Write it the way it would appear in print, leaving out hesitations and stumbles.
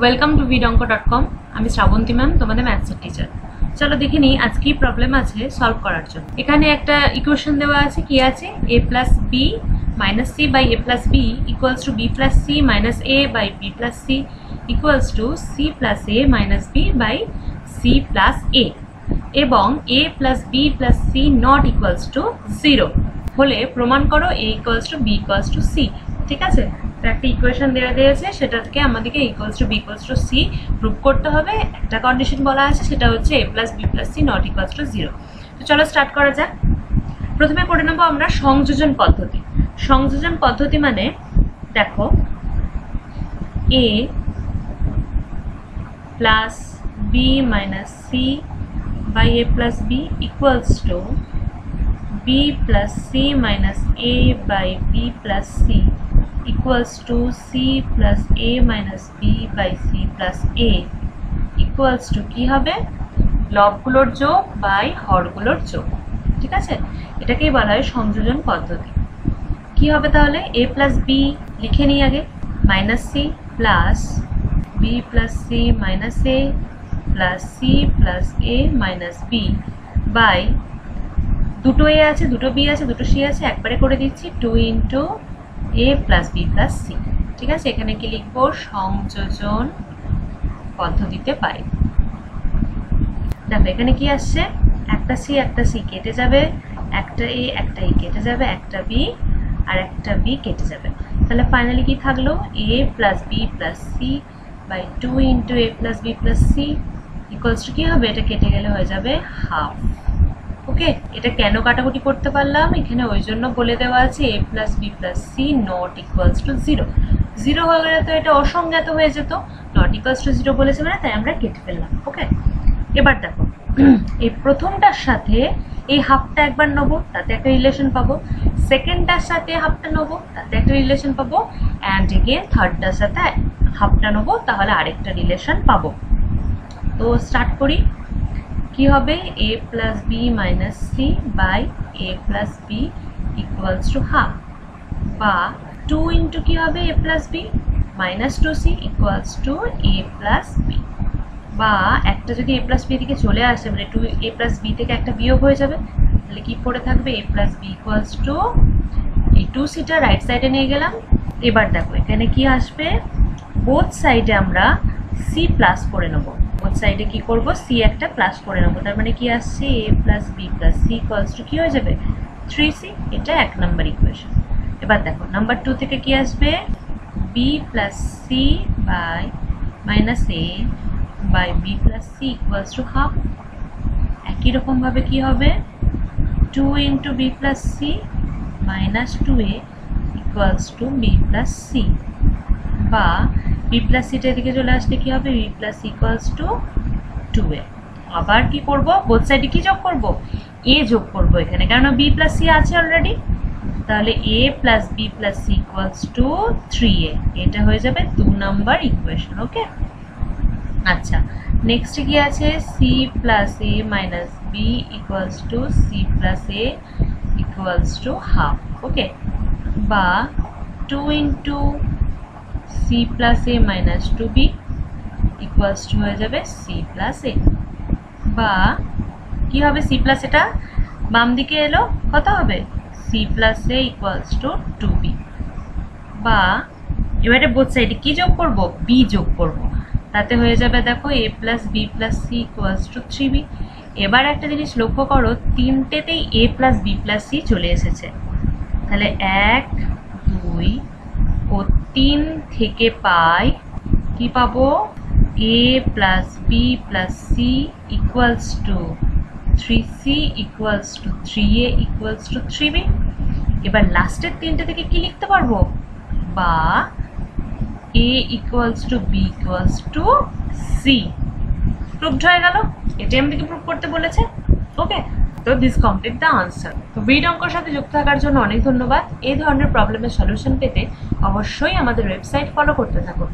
Welcome to vidonko.com। আমি Srabanti ma'am, তোমাদের ম্যাথসের teacher. চলো দেখে নিই আজ কি প্রবলেম আছে সলভ করার জন্য। এখানে একটা ইকুয়েশন দেওয়া আছে, কি আছে, a plus b minus c by a plus b equals to b plus c minus a by b plus c equals to c plus a minus b by c plus a এবং a plus b plus c not equals to 0 হলে প্রমাণ করো a equals to b equals to c। ঠিক আছে, একটা equation দেওয়া দিয়েছে, সেটাকে আমাদেরকে equals to B equals to C prove করতে হবে। একটা কন্ডিশন বলা আছে, সেটা হচ্ছে A plus B plus C not equals to 0। তো চলো স্টার্ট করা যাক। প্রথমে করে নেবো আমরা সংযোজন পদ্ধতি। সংযোজন পদ্ধতি মানে দেখো, A plus B minus C by A plus B equals to B plus C minus A by B plus C equals to c plus a minus b by c plus a equals to কি হবে, লবগুলোর যোগ by হরগুলোর যোগ। ঠিক আছে, এটাকেই বলা হয় সংযোজন পদ্ধতি। কি হবে তাহলে, a plus b লিখে নিই আগে, minus c plus b plus c minus a plus c plus a minus b by দুটো a আছে, দুটো b আছে, দুটো c আছে, একবারে করে দিচ্ছি 2 into a plus b plus c। ঠিক আছে, এখানে কি লিখবো, সংযোজন পদ্ধতিতে পাই। দেখো এখানে কি আসছে, একটা c একটা c কেটে যাবে, একটা a একটা e কেটে যাবে, একটা b আর একটা b কেটে যাবে। তাহলে ফাইনালি কি থাকলো, a plus b plus c by 2 into a plus b plus c equals to কি হবে, এটা কেটে গেলে হয়ে যাবে হাফ। ওকে, এটা কেন কাটাকুটি করতে পারলাম, এখানে ওই জন্য বলে দেওয়া আছে a plus b plus c not equals to 0। 0 হয়ে গেলে তো এটা অসংজ্ঞাত হয়ে যেত, not equals to 0 বলেছে মানে, তাই আমরা কেটে ফেললাম। ওকে, এবার দেখো এই প্রথমটার সাথে এই হাফটা একবার নেবো, তাতে একটা রিলেশন পাবো। সেকেন্ডটার সাথে হাফটা নেবো, তাতে একটা রিলেশন পাবো। অ্যান্ড এগেন থার্ডটার সাথে হাফটা নেবো, তাহলে আরেকটা রিলেশন পাবো। তো স্টার্ট করি। কি হবে, a plus b minus c by a plus b equals to half বা 2 into কি হবে, a plus b minus 2c equals to a plus b বা একটা যদি a plus b দিকে চলে আসে, মানে 2a plus b থেকে একটা বিয়োগ হয়ে যাবে, তাহলে কি পড়ে থাকবে, a plus b equals to এই 2c টা রাইট সাইডে নিয়ে গেলাম। এবার দেখো এখানে কি আসবে, বোথ সাইডে আমরা c প্লাস করে নেবো। বোথ সাইডে কি করব, c একটা প্লাস করে নেবো, তার মানে কি আসছে, a plus b plus c equals to কি হয়ে যাবে, 3c। এটা 1 নাম্বার ইকুয়েশন। এবার দেখো নাম্বার 2 থেকে কি আসবে, b plus c by minus a by b plus c equals to half। একই রকম ভাবে কি হবে, 2 into b plus c minus 2a equals to b plus c বা b plus c টা দিকে চলে আসলে কি হবে, b plus c equals to 2a। আবার কি করব, বোথ সাইডে কি যোগ করব, a যোগ করব এখানে, কারণ b plus c আছে অলরেডি। তাহলে a plus b plus c equals to 3a, এটা হয়ে যাবে 2 নাম্বার ইকুয়েশন। ওকে, আচ্ছা নেক্সট কি আছে, c plus a minus b equals to c plus a equals to half। ওকে, বা 2 into c plus a minus 2b equals to হয়ে যাবে c plus a বা কি হবে, c plus এটা বাম দিকে এলো, কত হবে, c plus a equals to 2b বা এবারে বোথ সাইডে কি যোগ করব, b যোগ করব, তাতে হয়ে যাবে দেখো a plus b plus c equals to 3b। এবার একটা জিনিস লক্ষ্য করো, তিনটেতেই a plus b plus c চলে এসেছে, তাহলে 1 2 ও 3 থেকে পাই কি পাবো, a plus b plus c equals to 3c equals to 3a equals to 3b। এবার লাস্টের তিনটে থেকে কি লিখতে পারবো, বা a equals to b equals to c। Proved হয়ে গেল, এটা আমাদেরকে প্রুভ করতে বলেছে। ওকে, তো দিস কমপ্লিট দ্য আনসার। তো vidonkoর সাথে যুক্ত থাকার জন্য অনেক ধন্যবাদ। এই ধরনের প্রবলেমের সলিউশন পেতে অবশ্যই আমাদের ওয়েবসাইট ফলো করতে থাকুন।